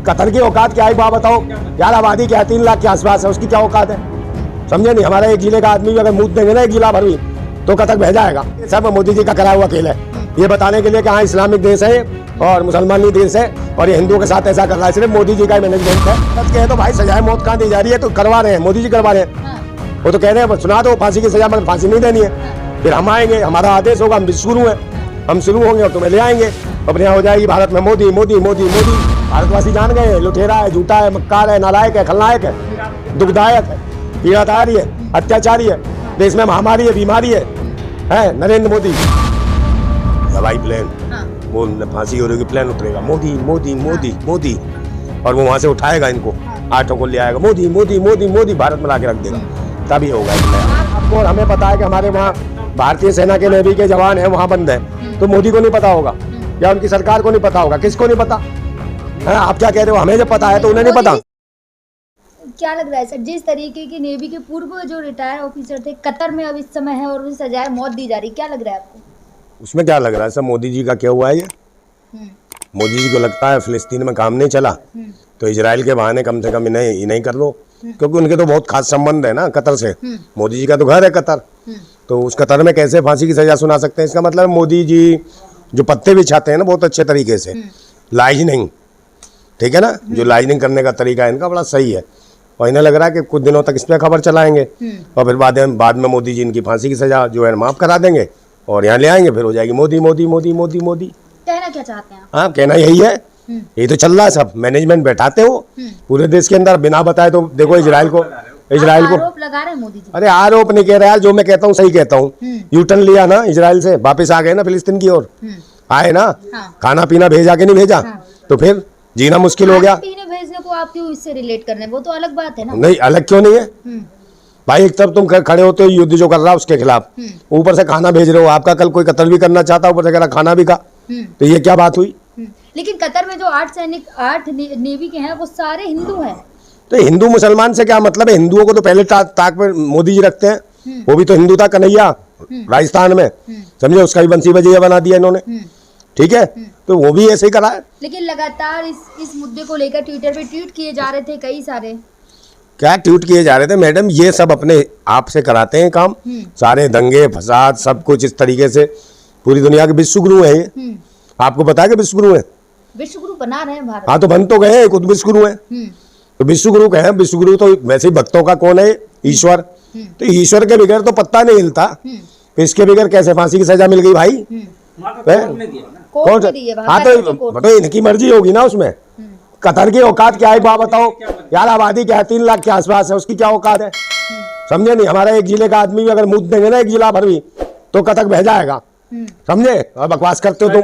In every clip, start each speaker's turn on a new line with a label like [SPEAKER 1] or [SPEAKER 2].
[SPEAKER 1] Qatar की औकात क्या है बात बताओ यार। आबादी क्या है 3 लाख के आसपास है, उसकी क्या औकात है? समझे नहीं? हमारा एक जिले का आदमी भी अगर मूत देंगे ना एक जिला भर भी तो कतर बह जाएगा। सब मोदी जी का करा हुआ खेल है, ये बताने के लिए कि हाँ इस्लामिक देश है और मुसलमानी देश है और ये हिंदुओं के साथ ऐसा कर रहा है, सिर्फ मोदी जी का मैनेजमेंट है। सच कहे तो भाई सजाए मौत कहाँ दी जा रही है? तो करवा रहे हैं, मोदी जी करवा रहे हैं। वो तो कह रहे हैं सुना दो फांसी की सजा, मगर फांसी नहीं देनी है। फिर हम आएंगे, हमारा आदेश होगा, हम शुरू हैं, हम शुरू होंगे और तुम्हें ले आएंगे। अपने यहाँ हो जाएगी भारत में मोदी मोदी मोदी मोदी। भारतवासी जान गए लुटेरा है, झूठा है, मक्कार है, नालायक है, खलनायक है, दुखदायक है, पीड़ाधारी है, अत्याचारी है, देश में महामारी है, बीमारी है नरेंद्र मोदी। हवाई प्लेन वो फांसी हो रही प्लेन उतरेगा, मोदी मोदी मोदी मोदी, और वो वहां से उठाएगा इनको, 8 को ले आएगा, मोदी मोदी मोदी मोदी, भारत में ला के रख देगा, तभी होगा। आपको और हमें पता है कि हमारे वहाँ भारतीय सेना के नेवी के जवान हैं, वहाँ बंद है, तो मोदी को नहीं पता होगा या उनकी सरकार को नहीं पता होगा? किसको नहीं पता है? आप क्या कह रहे हो? हमें जब पता है तो उन्हें नहीं पता।
[SPEAKER 2] क्या लग रहा है सर, जिस तरीके की नेवी के पूर्व जो रिटायर ऑफिसर थे कतर में अब इस समय है और उन्हें सजाए मौत दी जा रही, क्या लग रहा है आपको?
[SPEAKER 1] उसमें क्या लग रहा है? सब मोदी जी का क्या हुआ है? ये मोदी जी को लगता है फिलिस्तीन में काम नहीं चला तो इजराइल के बहाने कम से कम इन्हें नहीं कर लो, क्योंकि उनके तो बहुत खास संबंध है ना कतर से। मोदी जी का तो घर है कतर, तो उस कतर में कैसे फांसी की सजा सुना सकते हैं? इसका मतलब मोदी जी जो पत्ते बिछाते हैं ना बहुत अच्छे तरीके से, लाइजनिंग, ठीक है ना, जो लाइजनिंग करने का तरीका है इनका बड़ा सही है, और इन्हें लग रहा है कि कुछ दिनों तक इस पर खबर चलाएंगे और फिर बाद में मोदी जी इनकी फांसी की सजा जो है माफ करा देंगे और यहाँ ले आएंगे, फिर हो जाएगी मोदी मोदी मोदी मोदी मोदी।
[SPEAKER 2] कहना क्या चाहते हैं?
[SPEAKER 1] हाँ, कहना यही है, यही तो चल रहा है। सब मैनेजमेंट बैठाते हो पूरे देश के अंदर बिना बताए, तो देखो इजराइल को
[SPEAKER 2] आरोप लगा रहे हैं मोदी जी।
[SPEAKER 1] अरे आरोप नहीं कह रहा है, जो मैं कहता हूँ सही कहता हूँ। यूटर्न लिया ना इजराइल से, वापस आ गए ना फिलिस्तीन की ओर, आए ना, खाना पीना भेजा कि नहीं भेजा, तो फिर जीना मुश्किल हो गया।
[SPEAKER 2] पीने भेजने को आप क्यों इससे रिलेट कर रहे हैं? वो तो अलग बात है ना।
[SPEAKER 1] नहीं, अलग क्यों नहीं है भाई? एक तरफ तुम खड़े होते हो युद्ध जो कर रहा है उसके खिलाफ, ऊपर से खाना भेज रहे हो। आपका कल कोई कत्ल भी करना चाहता, ऊपर से कह रहा खाना भी खा, तो ये क्या बात हुई?
[SPEAKER 2] लेकिन कतर में जो 8 नेवी के हैं वो सारे हिंदू हैं।
[SPEAKER 1] तो हिंदू मुसलमान से क्या मतलब है? हिंदुओं को तो पहले ताक पर मोदी जी रखते हैं। वो भी तो हिंदू था, कन्हैया राजस्थान में, समझे, उसका भी बंसी बजैया बना दिया इन्होंने, ठीक है, तो वो भी ऐसे ही करा है।
[SPEAKER 2] लेकिन लगातार इस मुद्दे को लेकर ट्विटर पे ट्वीट किए जा रहे थे कई सारे।
[SPEAKER 1] क्या ट्वीट किए जा रहे थे मैडम? ये सब अपने आप से कराते हैं काम, सारे दंगे फसाद सब कुछ इस तरीके से। पूरी दुनिया के विश्वगुरु है ये, आपको पता है कि विश्वगुरु है?
[SPEAKER 2] विश्वगुरु बना रहे हैं भारत।
[SPEAKER 1] हाँ, तो बन तो गए, खुद विश्वगुरु है, तो विश्वगुरु कहे। विश्वगुरु तो वैसे ही भक्तों का कौन है? ईश्वर। तो ईश्वर के बगैर तो पत्ता नहीं हिलता, तो इसके बगैर कैसे फांसी की सजा मिल गई भाई? कौन सा? हाँ, तो इनकी मर्जी होगी ना उसमें। कतर की औकात क्या है बात बताओ यार। आबादी क्या है 3 लाख के आसपास है, उसकी क्या औकात है? समझे नहीं? हमारा एक जिले का आदमी भी अगर मूत देंगे ना एक जिला भर भी तो कतर बह जाएगा, समझे? और बकवास करते हो तुम,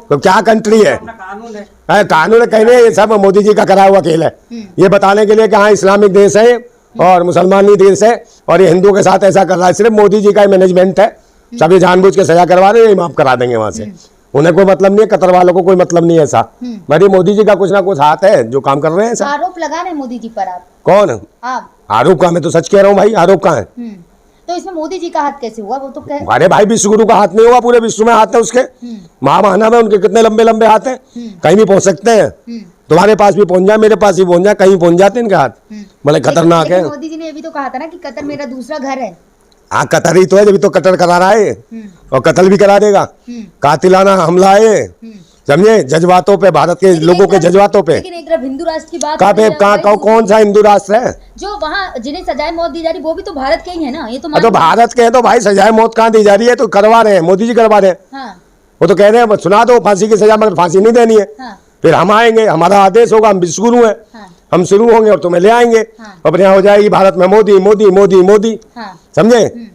[SPEAKER 1] तो क्या कंट्री है? कानून कहने ये सब मोदी जी का करा हुआ खेल है, ये बताने के लिए कि हाँ इस्लामिक देश है और मुसलमानी देश है और ये हिंदुओं के साथ ऐसा कर रहा है, सिर्फ मोदी जी का मैनेजमेंट है। सब ये जानबूझ के सजा करवा रहे हैं, माफ करा देंगे वहां से। उन्हें कोई मतलब नहीं है, कतर वालों को कोई मतलब नहीं है ऐसा। मेरी मोदी जी का कुछ ना कुछ हाथ है जो काम कर रहे हैं।
[SPEAKER 2] आरोप लगा रहे हैं मोदी जी पर आप।
[SPEAKER 1] कौन?
[SPEAKER 2] आप।
[SPEAKER 1] आरोप का? मैं तो सच कह रहा हूँ भाई, आरोप कहाँ है?
[SPEAKER 2] तो इसमें मोदी जी का हाथ कैसे हुआ? वो तो
[SPEAKER 1] अरे भाई विश्वगुरु का हाथ नहीं हुआ, पूरे विश्व में हाथ है उसके। महामहिना में उनके कितने लंबे लंबे हाथ हैं, कहीं भी पहुंच सकते हैं। तुम्हारे पास भी पहुंच जाए, मेरे पास भी पहुंच जाए, कहीं पहुंच जाते हैं इनके हाथ, मतलब खतरनाक है।
[SPEAKER 2] मोदी जी ने अभी तो कहा था ना कि कतर मेरा दूसरा घर है।
[SPEAKER 1] हाँ, कतर ही तो है, जब तो कतर करा रहा है और कत्ल भी करा देगा। कातिलाना हमला है, समझे, जज्बातों पे, भारत के लोगों के जज्बातों पे।
[SPEAKER 2] लेकिन एक तरफ हिंदू राष्ट्र की बात
[SPEAKER 1] कौन सा हिंदू राष्ट्र है?
[SPEAKER 2] जो वहाँ जिन्हें सजाए मौत दी जा रही वो भी तो भारत के ही है ना। ये
[SPEAKER 1] तो भारत के हैं, तो भाई सजाए मौत कहाँ दी जा रही है? तो करवा रहे हैं, मोदी जी करवा रहे हैं। वो तो कह रहे हैं सुना दो फांसी की सजा, मगर फांसी नहीं देनी है। फिर हम आएंगे, हमारा आदेश होगा, हम विश्वगुरु हैं, हम शुरू होंगे और तुम्हें ले आएंगे। अपने यहाँ हो जाएगी भारत में मोदी मोदी मोदी मोदी, समझे?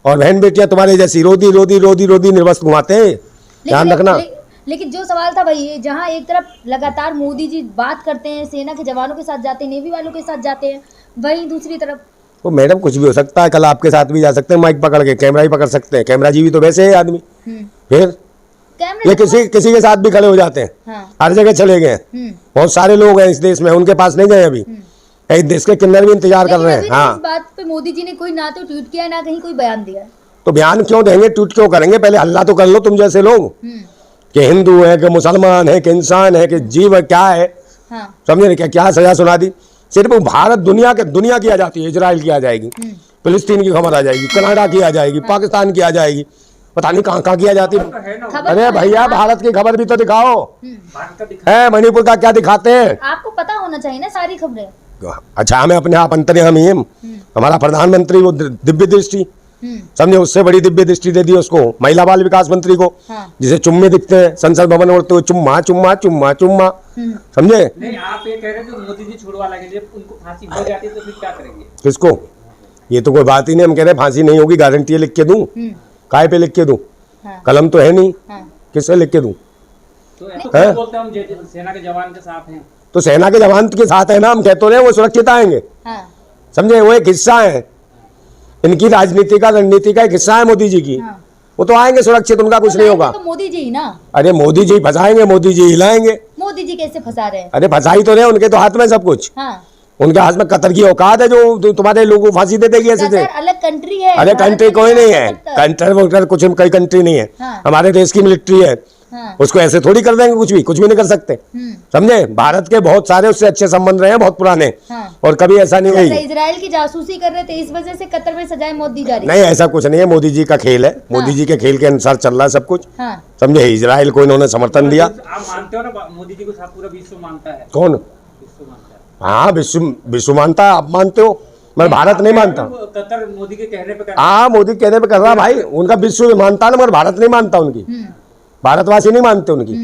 [SPEAKER 1] और बहन बेटियां तुम्हारे जैसी रोदी रोदी रोदी रोदी निर्वस्त्र घुमाते हैं, ध्यान रखना।
[SPEAKER 2] लेकिन जो सवाल था भाई, जहाँ एक तरफ लगातार मोदी जी बात करते हैं, सेना के जवानों के साथ जाते हैं, नेवी वालों के साथ जाते हैं, वहीं दूसरी तरफ
[SPEAKER 1] वो मैडम कुछ भी हो सकता है। कल आपके साथ भी जा सकते हैं, माइक पकड़ के, कैमरा ही पकड़ सकते हैं। कैमरा जी भी तो वैसे है आदमी, फिर ये किसी के साथ भी खड़े हो जाते हैं। हर जगह चले गए, बहुत सारे लोग हैं इस देश में, उनके पास नहीं गए अभी। कई देश के किन्नर भी इंतजार कर रहे हैं। हाँ,
[SPEAKER 2] इस बात पे मोदी जी ने कोई ना तो ट्वीट किया ना कहीं कोई बयान दिया।
[SPEAKER 1] तो बयान क्यों देंगे, ट्वीट क्यों करेंगे? पहले हल्ला तो कर लो तुम जैसे लोग, कि हिंदू है कि मुसलमान है कि इंसान है कि जीव क्या है,
[SPEAKER 2] हाँ।
[SPEAKER 1] समझे नहीं? क्या क्या सजा सुना दी? सिर्फ भारत दुनिया की आ जाती है, इजराइल की आ जाएगी, फिलिस्तीन की खबर आ जाएगी, कनाडा की आ जाएगी, पाकिस्तान की आ जाएगी, पता नहीं कहाँ कहाँ की आ जाती है।
[SPEAKER 2] खबर
[SPEAKER 1] अरे
[SPEAKER 2] तो है
[SPEAKER 1] भैया,
[SPEAKER 2] ना।
[SPEAKER 1] भारत की खबर भी तो दिखाओ।
[SPEAKER 3] भारत का दिखा
[SPEAKER 1] है मणिपुर का क्या दिखाते हैं?
[SPEAKER 2] आपको पता होना चाहिए ना सारी खबरें।
[SPEAKER 1] अच्छा, हमें अपने आप अंतर्यामी हैं। हमारा प्रधानमंत्री वो दिव्य दृष्टि, समझे, उससे बड़ी दिव्य दृष्टि दे दी उसको, महिला बाल विकास मंत्री को,
[SPEAKER 2] हाँ।
[SPEAKER 1] जिसे चुम्मे दिखते हैं संसद भवन उड़ते हुए, चुम्मा चुम्मा चुम्मा चुम्मा, समझे?
[SPEAKER 3] नहीं, आप ये कह रहे थे मोदी जी छुड़वा लेंगे, जब उनको फांसी हो जाती है तो फिर क्या करेंगे?
[SPEAKER 1] किसको? ये तो कोई बात ही नहीं। हम कह रहे हैं फांसी नहीं होगी, गारंटी लिख के दूं। काय पे लिख के दूं?
[SPEAKER 2] हाँ।
[SPEAKER 1] कलम तो है नहीं,
[SPEAKER 2] हाँ।
[SPEAKER 1] किससे लिख के दूं?
[SPEAKER 3] तो
[SPEAKER 1] हैं?
[SPEAKER 3] ऐसा बोलते हैं हम सेना के जवान के साथ हैं।
[SPEAKER 1] तो सेना के जवान के साथ है ना, हम कहते रहे वो सुरक्षित आएंगे,
[SPEAKER 2] हाँ।
[SPEAKER 1] समझे? वो एक हिस्सा है इनकी राजनीति का, रणनीति का एक हिस्सा है मोदी जी की।
[SPEAKER 2] हाँ।
[SPEAKER 1] वो तो आएंगे सुरक्षित, उनका कुछ नहीं होगा।
[SPEAKER 2] तो मोदी जी ही ना।
[SPEAKER 1] अरे मोदी जी फंसाएंगे, मोदी जी हिलाएंगे।
[SPEAKER 2] मोदी जी कैसे फंसा रहे हैं?
[SPEAKER 1] अरे फंसाई तो रहे, उनके तो हाथ में सब कुछ।
[SPEAKER 2] हाँ।
[SPEAKER 1] उनके हाथ में कतर की औकात है जो तुम्हारे लोगों को फांसी दे देगी ऐसे से।
[SPEAKER 2] कतर अलग कंट्री है।
[SPEAKER 1] अरे
[SPEAKER 2] भारत
[SPEAKER 1] कंट्री
[SPEAKER 2] में
[SPEAKER 1] कोई नहीं है,
[SPEAKER 2] कतर।
[SPEAKER 1] कंट्री वोटर कुछ कई कंट्री नहीं है।
[SPEAKER 2] हाँ।
[SPEAKER 1] हमारे देश की मिलिट्री है,
[SPEAKER 2] हाँ।
[SPEAKER 1] उसको ऐसे थोड़ी कर देंगे, कुछ भी नहीं कर सकते, समझे? भारत के बहुत सारे उससे अच्छे संबंध रहे हैं, बहुत पुराने,
[SPEAKER 2] हाँ।
[SPEAKER 1] और कभी ऐसा नहीं
[SPEAKER 2] जैसे
[SPEAKER 1] हुई।
[SPEAKER 2] इजराइल की जासूसी कर रहे थे, इस वजह से कतर में सजाएं मौत दी जा रही है।
[SPEAKER 1] नहीं, ऐसा कुछ नहीं है, मोदी जी का खेल है, मोदी जी के खेल के अनुसार चल रहा है सब कुछ,
[SPEAKER 2] हाँ।
[SPEAKER 1] समझे? इजराइल को इन्होंने समर्थन दिया।
[SPEAKER 3] आप मानते हो ना मोदी जी को पूरा विश्व मानता है?
[SPEAKER 1] कौन?
[SPEAKER 3] विश्व मानता है।
[SPEAKER 1] हाँ, विश्व मानता है, आप मानते हो, मैं भारत नहीं मानता।
[SPEAKER 3] कतर मोदी के कहने पे
[SPEAKER 1] हाँ, मोदी कहने पे कर रहा भाई, उनका विश्व मानता है ना, मगर भारत नहीं मानता उनकी, भारतवासी नहीं मानते उनकी।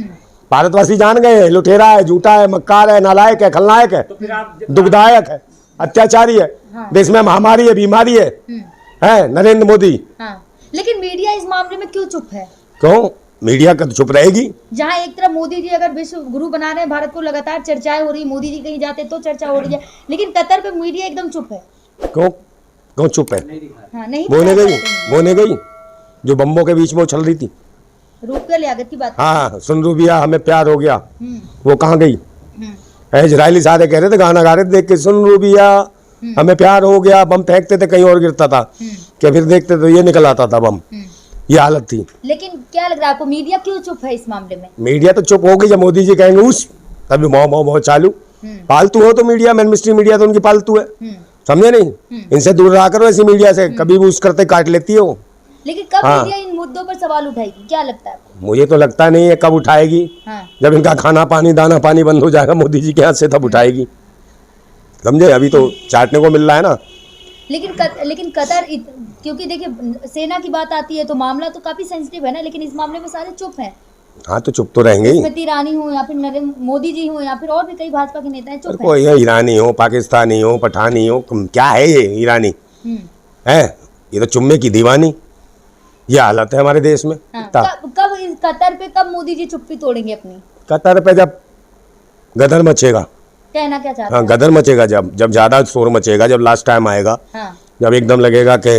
[SPEAKER 1] भारतवासी जान गए हैं, लुटेरा है, झूठा है, मक्कार है, नालायक है, खलनायक है,
[SPEAKER 3] तो फिर आप
[SPEAKER 1] दुखदायक है, अत्याचारी है, देश में महामारी है, बीमारी है नरेंद्र मोदी।
[SPEAKER 2] हाँ। लेकिन मीडिया इस मामले में क्यों चुप है?
[SPEAKER 1] क्यों? मीडिया का तो चुप रहेगी।
[SPEAKER 2] जहाँ एक तरफ मोदी जी अगर विश्व गुरु बना रहे हैं भारत को, लगातार चर्चाएं हो रही, मोदी जी कहीं जाते तो चर्चा हो रही है, लेकिन कतर पे मीडिया एकदम चुप है।
[SPEAKER 1] क्यों? क्यों चुप है?
[SPEAKER 3] नहीं दिखा।
[SPEAKER 2] हाँ, नहीं
[SPEAKER 1] बोने गई जो बम्बों के बीच में उछल रही थी।
[SPEAKER 2] रूप के लियाकत की बात।
[SPEAKER 1] हाँ, सुन रूबिया हमें प्यार हो गया, वो कहाँ गई?
[SPEAKER 2] हम्म।
[SPEAKER 1] इजरायली सारे कह रहे थे, गाना गा रहे थे, देख के सुन रूबिया हमें प्यार हो गया, बम फेंकते थे कहीं और गिरता था, क्या फिर देखते तो ये निकल आता था बम, ये हालत थी।
[SPEAKER 2] लेकिन क्या लग रहा है आपको, मीडिया क्यों चुप है इस मामले में?
[SPEAKER 1] मीडिया तो चुप हो गई जब मोदी जी कहेंगे उस, तभी मोह चालू। पालतू हो तो मीडिया, मेन मिस्ट्री मीडिया तो उनकी पालतू है, समझे नहीं? इनसे दूर रहा करो ऐसी मीडिया से, कभी भी उस करते काट लेती है वो।
[SPEAKER 2] लेकिन कब
[SPEAKER 1] हाँ।
[SPEAKER 2] मीडिया इन मुद्दों पर सवाल उठाएगी, क्या लगता है आपको?
[SPEAKER 1] मुझे तो लगता नहीं है कब उठाएगी।
[SPEAKER 2] हाँ।
[SPEAKER 1] जब इनका खाना पानी दाना पानी बंद हो जाएगा मोदी जी के हाथ से, तब उठाएगी, समझे? अभी तो चाटने को मिल रहा है ना।
[SPEAKER 2] लेकिन कतर क्योंकि देखिए सेना की बात आती है तो मामला तो काफी सेंसिटिव है ना, लेकिन इस मामले में सारे चुप हैं।
[SPEAKER 1] हाँ, तो चुप तो रहेंगे ही।
[SPEAKER 2] स्मृति ईरानी हो या फिर नरेंद्र मोदी जी हो या फिर और भी कई भाजपा के नेता हैं, चुप हैं।
[SPEAKER 1] कोई है ईरानी हो, पाकिस्तानी हो, पठानी हो, क्या है ये ईरानी है? ये तो चुम्मे की दीवानी, ये हालत है हमारे देश में।
[SPEAKER 2] हाँ। कब इस कतर पे कब मोदी जी चुप्पी तोड़ेंगे अपनी?
[SPEAKER 1] कतर पे जब गदर मचेगा,
[SPEAKER 2] कहना क्या चाहते
[SPEAKER 1] हाँ
[SPEAKER 2] हैं?
[SPEAKER 1] गदर मचेगा, जब ज्यादा शोर मचेगा, जब लास्ट टाइम आएगा,
[SPEAKER 2] हाँ।
[SPEAKER 1] जब एकदम लगेगा कि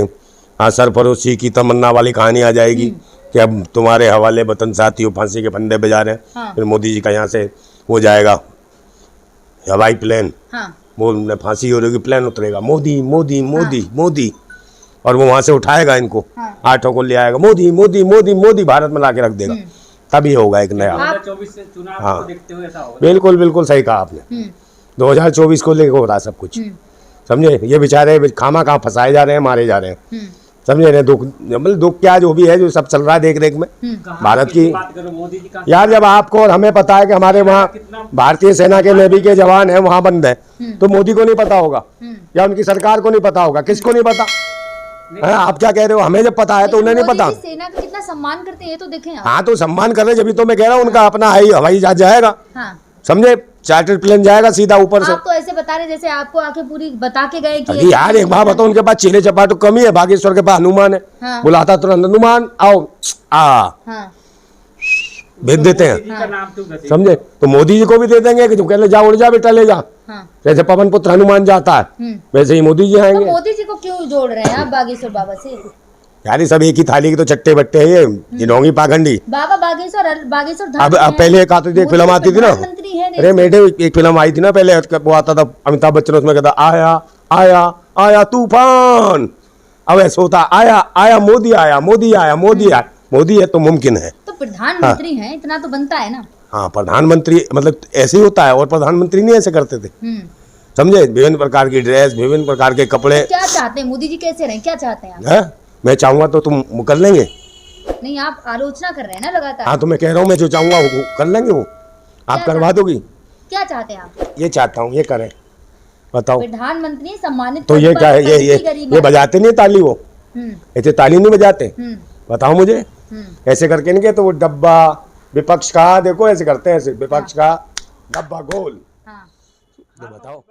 [SPEAKER 1] हाँ सरफरोशी की तमन्ना वाली कहानी आ जाएगी कि अब तुम्हारे हवाले वतन साथियों फांसी के फंदे पे जा रहे हैं,
[SPEAKER 2] हाँ।
[SPEAKER 1] फिर मोदी जी का यहाँ से हो जाएगा हवाई प्लेन,
[SPEAKER 2] हाँ।
[SPEAKER 1] वो फांसी हो रही, प्लेन उतरेगा, मोदी मोदी मोदी मोदी, और वो वहां से उठाएगा इनको,
[SPEAKER 2] हाँ।
[SPEAKER 1] 8 को ले आएगा, मोदी मोदी मोदी मोदी, भारत में ला के रख देगा, तभी होगा एक नया।
[SPEAKER 3] 2024 से चुनाव
[SPEAKER 1] हाँ।
[SPEAKER 3] को देखते हुए ऐसा होगा।
[SPEAKER 1] बिल्कुल बिल्कुल सही कहा आपने, 2024 को लेकर हो रहा सब कुछ, समझे? ये बेचारे खामा कहाँ फंसाए जा रहे हैं, मारे जा रहे हैं, समझे? ने दुख, मतलब दुख क्या जो भी है, जो सब चल रहा है देख रेख में
[SPEAKER 3] कहाँ
[SPEAKER 1] भारत की।
[SPEAKER 3] बात करो, मोदी जी का
[SPEAKER 1] यार जब आपको और हमें पता है कि हमारे वहाँ भारतीय सेना के नेवी के जवान हैं, वहाँ बंद है, तो मोदी को नहीं पता होगा या उनकी सरकार को नहीं पता होगा? किसको नहीं पता है? आप क्या कह रहे हो? हमें जब पता है तो उन्हें नहीं
[SPEAKER 2] मोदी
[SPEAKER 1] पता।
[SPEAKER 2] जी सेना का कितना सम्मान करते हैं ये तो देखें आप।
[SPEAKER 1] हाँ, तो सम्मान कर रहे, जब तो मैं कह रहा हूँ उनका अपना हवाई जहाज जाएगा,
[SPEAKER 2] हाँ।
[SPEAKER 1] समझे? चार्टर्ड प्लेन जाएगा सीधा ऊपर से।
[SPEAKER 2] आप तो ऐसे बता रहे जैसे आपको आके पूरी बता के गए कि
[SPEAKER 1] अरे यार एक बात बताओ, उनके पास चीले चपाटू कमी है, बागेश्वर के पास हनुमान है,
[SPEAKER 2] हाँ।
[SPEAKER 1] बुलाता तुरंत हनुमान आओ
[SPEAKER 2] हाँ।
[SPEAKER 1] भेज देते हैं,
[SPEAKER 3] मोदी जी का नाम क्यों घसीट?
[SPEAKER 1] समझे? तो मोदी जी को भी दे देंगे कि तुम कह ले जा, उड़ जा बेटा, ले जा,
[SPEAKER 2] हाँ।
[SPEAKER 1] जैसे पवन पुत्र हनुमान जाता है वैसे ही मोदी जी
[SPEAKER 2] तो
[SPEAKER 1] आएंगे।
[SPEAKER 2] मोदी जी को क्यों जोड़ रहे हैं आप बागेश्वर बाबा से?
[SPEAKER 1] यार ये सब एक ही थाली के तो चट्टे बट्टे हैं, ये ढोंगी पाखंडी।
[SPEAKER 2] बाबा बागेश्वर
[SPEAKER 1] अब पहले एक आती थी, एक फिल्म आती थी ना,
[SPEAKER 2] प्रधानमंत्री है
[SPEAKER 1] अरे मेरे एक फिल्म आई थी ना पहले, वो आता था अमिताभ बच्चन, उसमें कहता आया आया आया तूफान, अब ऐसा होता आया आया मोदी आया, मोदी आया, मोदी आया, मोदी है तो मुमकिन है।
[SPEAKER 2] तो प्रधानमंत्री हैं, इतना तो बनता है ना।
[SPEAKER 1] हाँ प्रधानमंत्री मतलब ऐसे ही होता है, और प्रधानमंत्री नहीं ऐसे करते थे, समझे। विभिन्न प्रकार की ड्रेस, विभिन्न प्रकार के कपड़े।
[SPEAKER 2] क्या चाहते हैं मोदी जी, कैसे रहें, क्या चाहते हैं आप?
[SPEAKER 1] है मैं चाहूंगा तो तुम कर लेंगे।
[SPEAKER 2] नहीं, आप आलोचना कर रहे हैं ना लगातार।
[SPEAKER 1] हाँ तो मैं कह रहा हूँ, मैं जो चाहूंगा वो कर लेंगे, वो आप करवा दोगी।
[SPEAKER 2] क्या चाहते हैं आप?
[SPEAKER 1] ये चाहता हूँ, ये करें, बताओ।
[SPEAKER 2] प्रधानमंत्री सम्मानित
[SPEAKER 1] तो ये क्या है, ये बजाते नहीं ताली, वो ऐसे ताली नहीं बजाते, बताओ मुझे। ऐसे करके नहीं, तो वो डब्बा विपक्ष का, देखो ऐसे करते हैं, ऐसे विपक्ष का डब्बा गोल,
[SPEAKER 2] हाँ।
[SPEAKER 1] बताओ।